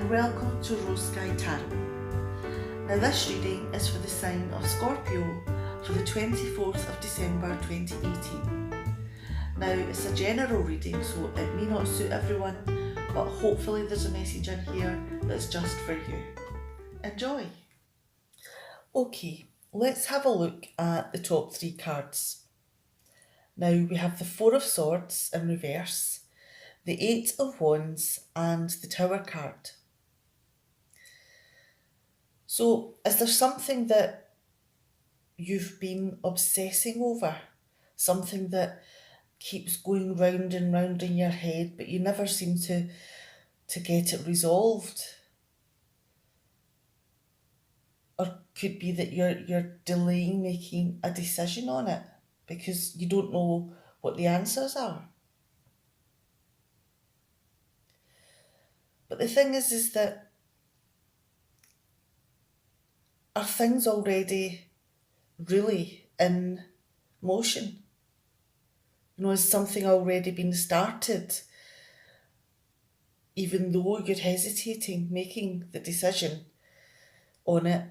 and welcome to Rose Sky Tarot. Now this reading is for the sign of Scorpio for the 24th of December 2018. Now it's a general reading, so it may not suit everyone, but hopefully there's a message in here that's just for you. Enjoy! Okay, let's have a look at the top three cards. Now we have the Four of Swords in reverse, the Eight of Wands and the Tower card. So is there something that you've been obsessing over? Something that keeps going round and round in your head, but you never seem to get it resolved? Or could be that you're delaying making a decision on it because you don't know what the answers are. But the thing is that are things already really in motion? You know, has something already been started? Even though you're hesitating making the decision on it,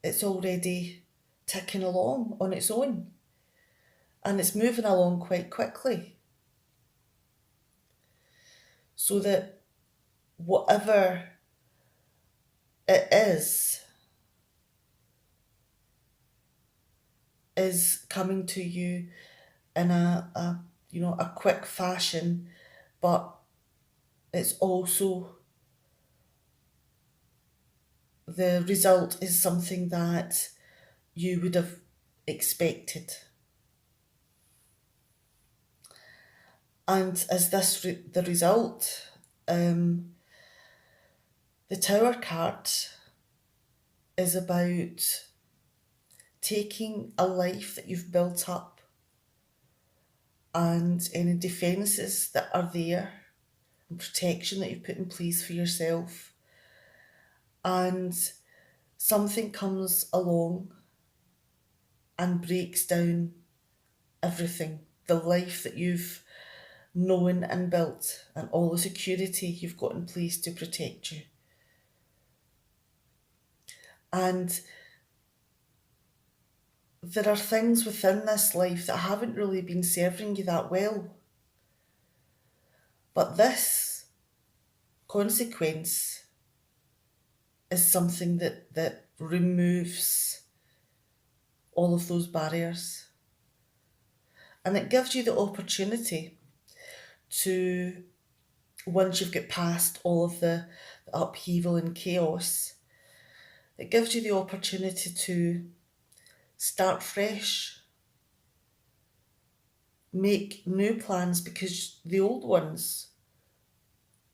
it's already ticking along on its own. And it's moving along quite quickly. So that whatever it is coming to you in a quick fashion, but it's also the result is something that you would have expected. And is this the result? The Tower card is about taking a life that you've built up and any defences that are there and protection that you've put in place for yourself, and something comes along and breaks down everything, the life that you've known and built and all the security you've got in place to protect you. And there are things within this life that haven't really been serving you that well. But this consequence is something that removes all of those barriers. And it gives you the opportunity to, once you've got past all of the upheaval and chaos, it gives you the opportunity to start fresh, make new plans because the old ones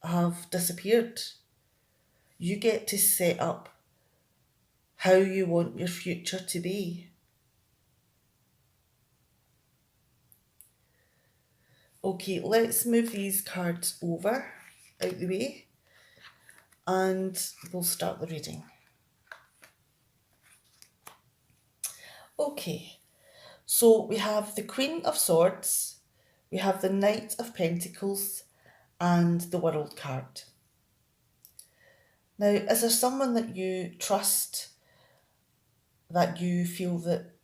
have disappeared. You get to set up how you want your future to be. Okay, let's move these cards over out the way and we'll start the reading. Okay, so we have the Queen of Swords, we have the Knight of Pentacles and the World card. Now, is there someone that you trust, that you feel that,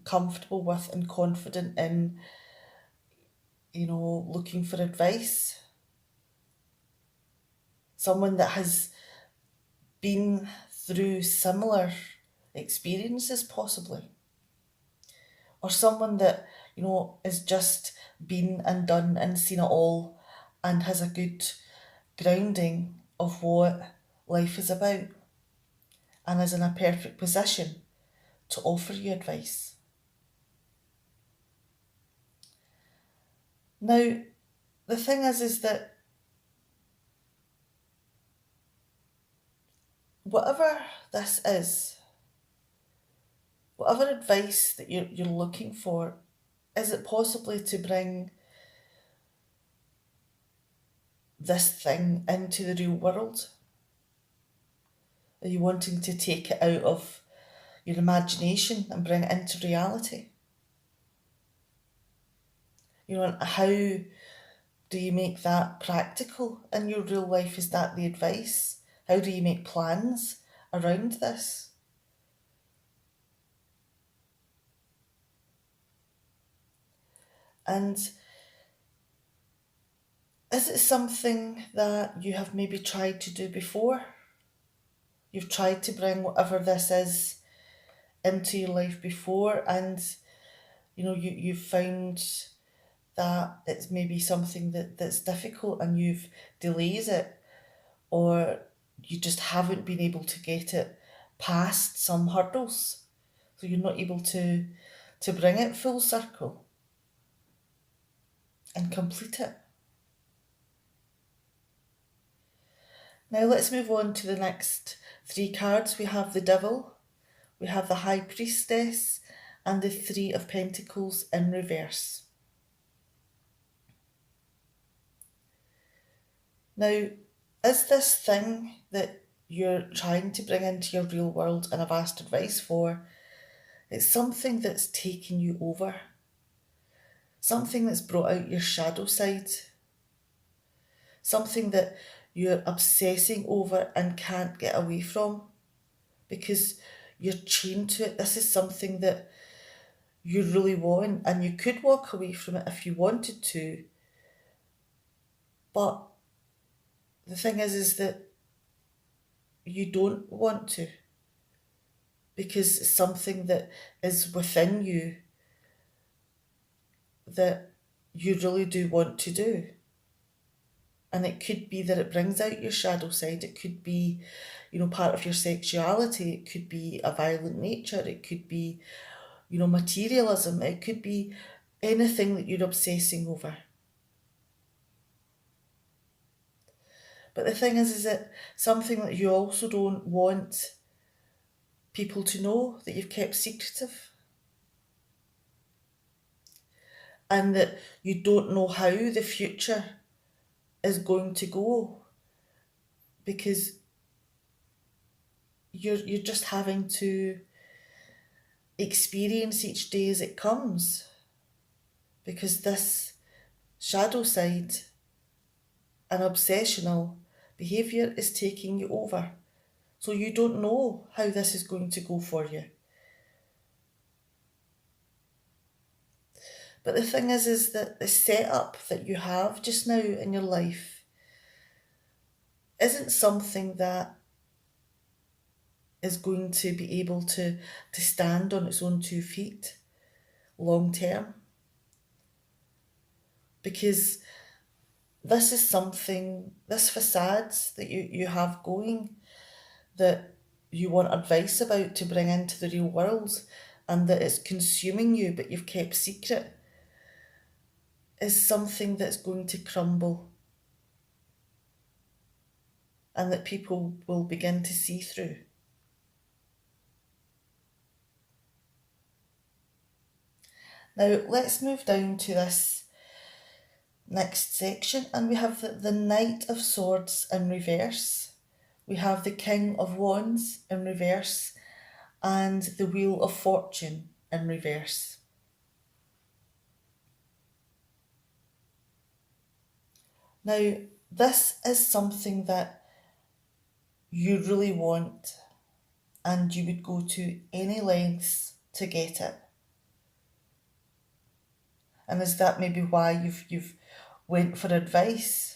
comfortable with and confident in, looking for advice? Someone that has been through similar experiences possibly? Or someone that, has just been and done and seen it all and has a good grounding of what life is about and is in a perfect position to offer you advice. Now, the thing is that whatever this is, whatever advice that you're looking for, is it possibly to bring this thing into the real world? Are you wanting to take it out of your imagination and bring it into reality? And how do you make that practical in your real life? Is that the advice How do you make plans around this? And is it something that you have maybe tried to do before? You've tried to bring whatever this is into your life before, and you've found that it's maybe something that's difficult and you've delays it, or you just haven't been able to get it past some hurdles. So you're not able to bring it full circle and complete it. Now let's move on to the next three cards. We have the Devil, we have the High Priestess, and the Three of Pentacles in reverse. Now, is this thing that you're trying to bring into your real world and have asked advice for, it's something that's taken you over, something that's brought out your shadow side, something that you're obsessing over and can't get away from because you're chained to it. This is something that you really want, and you could walk away from it if you wanted to. But the thing is that you don't want to, because it's something that is within you that you really do want to do. And it could be that it brings out your shadow side. It could be, part of your sexuality. It could be a violent nature. It could be, materialism. It could be anything that you're obsessing over. But the thing is that something that you also don't want people to know, that you've kept secretive. And that you don't know how the future is going to go, because you're just having to experience each day as it comes, because this shadow side and obsessional behaviour is taking you over. So you don't know how this is going to go for you. But the thing is that the setup that you have just now in your life isn't something that is going to be able to stand on its own 2 feet long term. Because this is something, this facades that you have going, that you want advice about to bring into the real world, and that it's consuming you but you've kept secret, is something that's going to crumble and that people will begin to see through. Now let's move down to this next section, and we have the Knight of Swords in reverse, we have the King of Wands in reverse, and the Wheel of Fortune in reverse. Now, this is something that you really want, and you would go to any lengths to get it. And is that maybe why you've went for advice?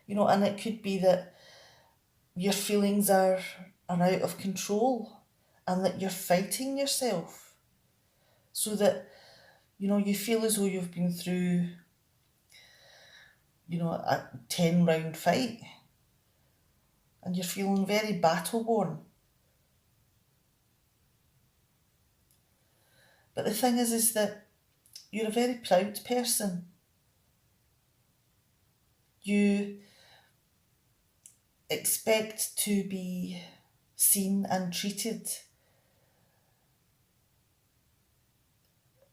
And it could be that your feelings are out of control, and that you're fighting yourself, so that you feel as though you've been through a 10-round fight, and you're feeling very battle worn. But the thing is that you're a very proud person. You expect to be seen and treated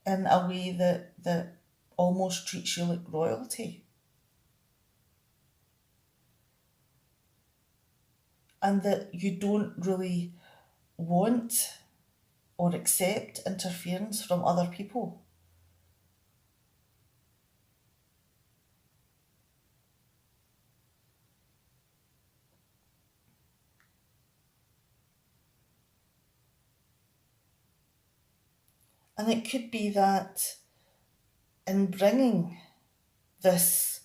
in a way that almost treats you like royalty. And that you don't really want or accept interference from other people. And it could be that in bringing this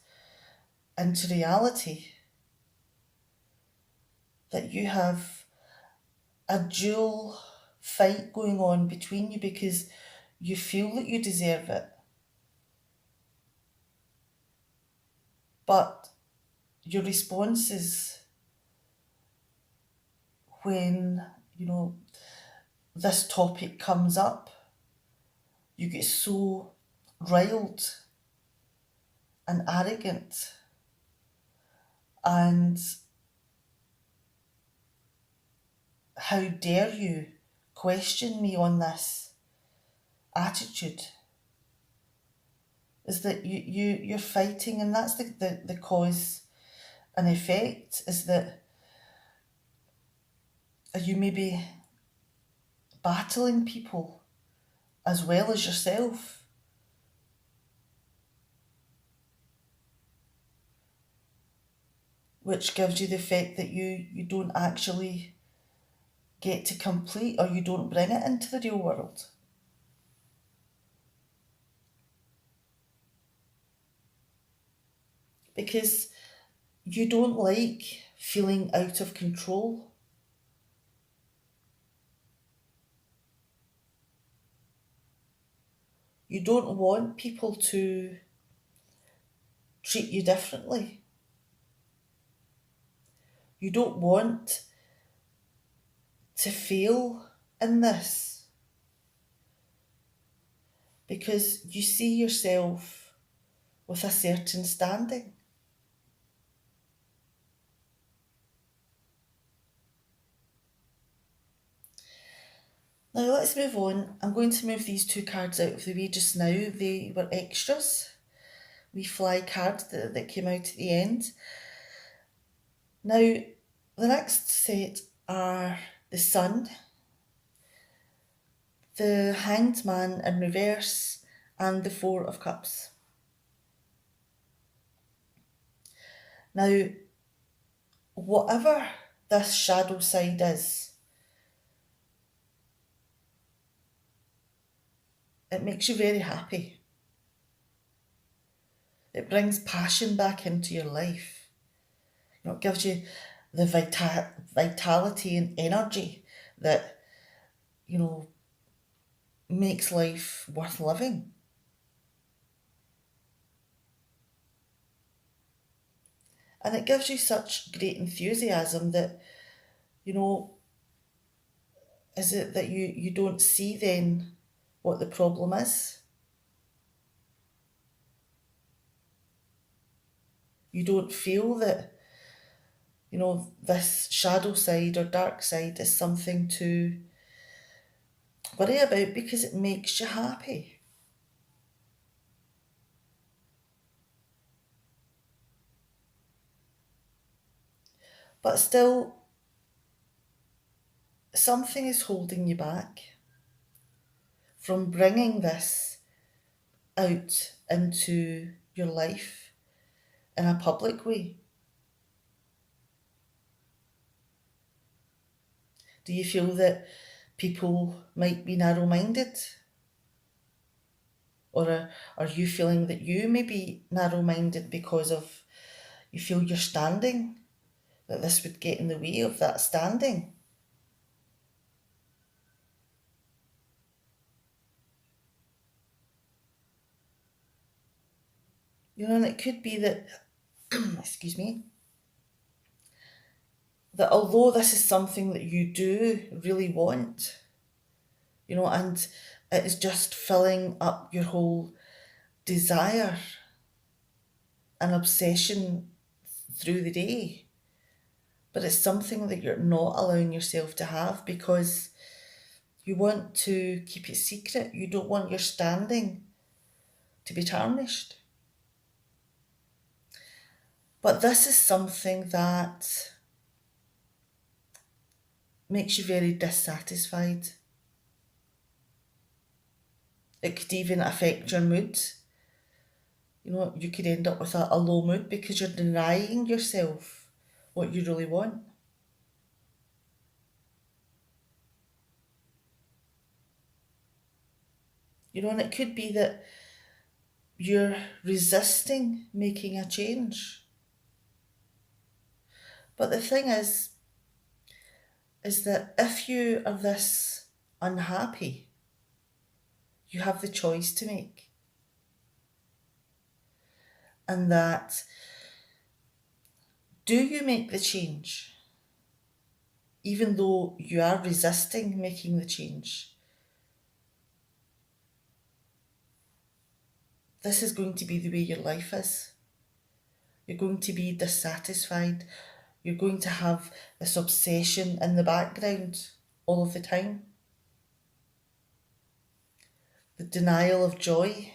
into reality, that you have a dual fight going on between you because you feel that you deserve it, but your responses when, this topic comes up, you get so riled and arrogant and how dare you question me on this attitude, is that you're fighting, and that's the cause and effect, is that you may be battling people as well as yourself. Which gives you the effect that you don't actually get to complete, or you don't bring it into the real world. Because you don't like feeling out of control. You don't want people to treat you differently. You don't want to fail in this because you see yourself with a certain standing. Now let's move on. I'm going to move these two cards out of the way just now. They were extras. We fly card that came out at the end. Now the next set are the Sun, the Hanged Man in reverse, and the Four of Cups. Now, whatever this shadow side is, it makes you very happy. It brings passion back into your life. It gives you the vitality and energy that, makes life worth living. And it gives you such great enthusiasm that, is it that you don't see then what the problem is? You don't feel that, this shadow side or dark side is something to worry about because it makes you happy. But still, something is holding you back from bringing this out into your life in a public way. Do you feel that people might be narrow-minded? Or are you feeling that you may be narrow-minded because of you feel you're standing, that this would get in the way of that standing? And it could be that, excuse me, that although this is something that you do really want, and it is just filling up your whole desire and obsession through the day, but it's something that you're not allowing yourself to have because you want to keep it secret. You don't want your standing to be tarnished. But this is something that makes you very dissatisfied. It could even affect your mood. You could end up with a low mood because you're denying yourself what you really want. And it could be that you're resisting making a change. But the thing is that if you are this unhappy, you have the choice to make. And that, do you make the change, even though you are resisting making the change? This is going to be the way your life is. You're going to be dissatisfied. You're going to have this obsession in the background all of the time. The denial of joy.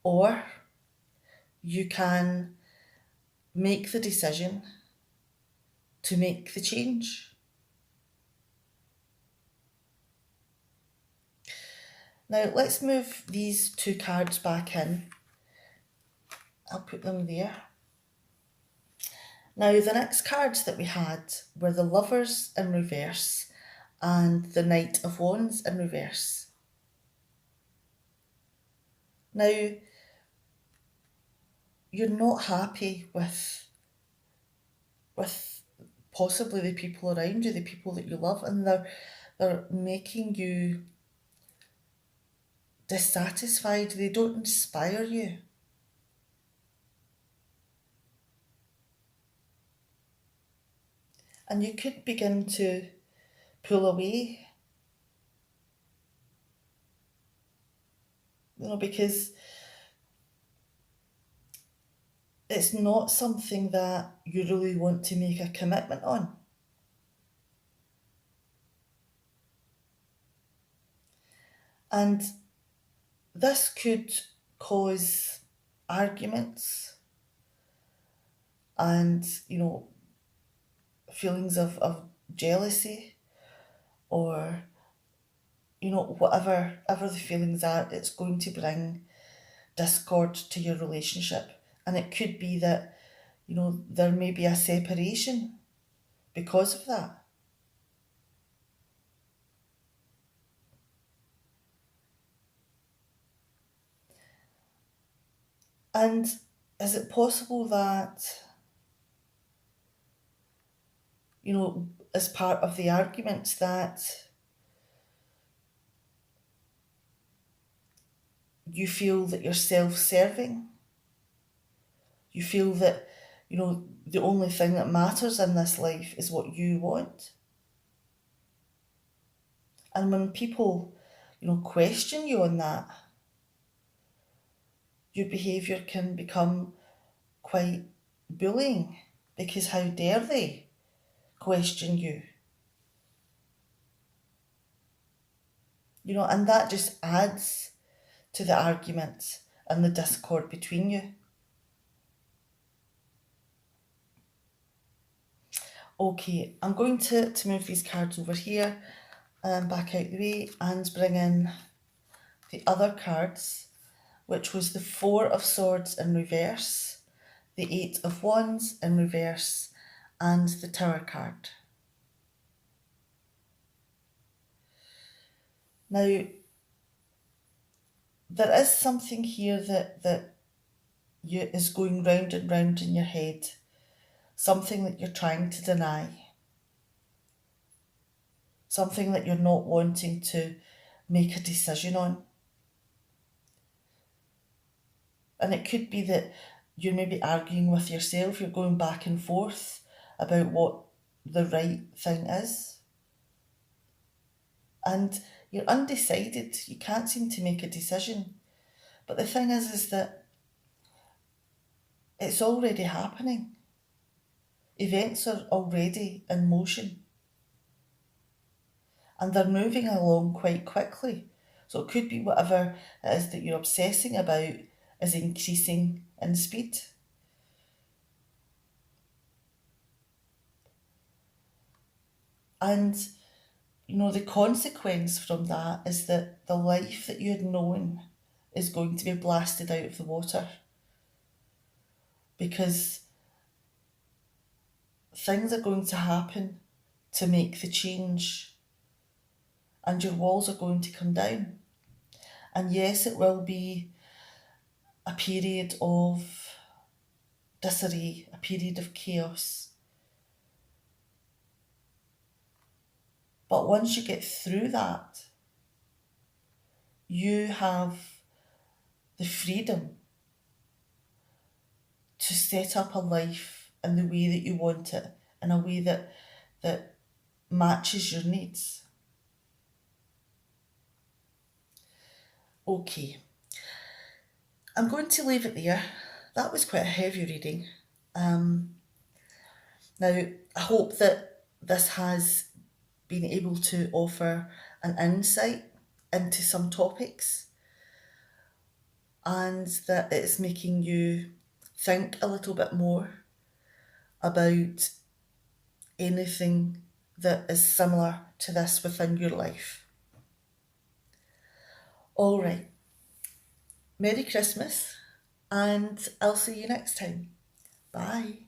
Or you can make the decision to make the change. Now let's move these two cards back in. I'll put them there. Now the next cards that we had were the Lovers in reverse and the Knight of Wands in reverse. Now, you're not happy with possibly the people around you, the people that you love, and they're making you dissatisfied. They don't inspire you. And you could begin to pull away, because it's not something that you really want to make a commitment on. And this could cause arguments and, feelings of jealousy, or, whatever the feelings are, it's going to bring discord to your relationship. And it could be that, there may be a separation because of that. And is it possible that, as part of the arguments, that you feel that you're self-serving? You feel that, the only thing that matters in this life is what you want. And when people, question you on that, your behaviour can become quite bullying, because how dare they question you? And that just adds to the arguments and the discord between you. Okay, I'm going to move these cards over here and back out the way and bring in the other cards, which was the Four of Swords in reverse, the Eight of Wands in reverse, and the Tower card. Now, there is something here that is going round and round in your head, something that you're trying to deny, something that you're not wanting to make a decision on. And it could be that you're maybe arguing with yourself, you're going back and forth about what the right thing is. And you're undecided, you can't seem to make a decision. But the thing is that it's already happening. Events are already in motion. And they're moving along quite quickly. So it could be whatever it is that you're obsessing about is increasing in speed. And, the consequence from that is that the life that you had known is going to be blasted out of the water. Because things are going to happen to make the change, and your walls are going to come down. And yes, it will be a period of disarray, a period of chaos. But once you get through that, you have the freedom to set up a life in the way that you want it, in a way that matches your needs. Okay, I'm going to leave it there. That was quite a heavy reading. Now, I hope that this has been able to offer an insight into some topics, and that it's making you think a little bit more about anything that is similar to this within your life. All right, Merry Christmas, and I'll see you next time. Bye.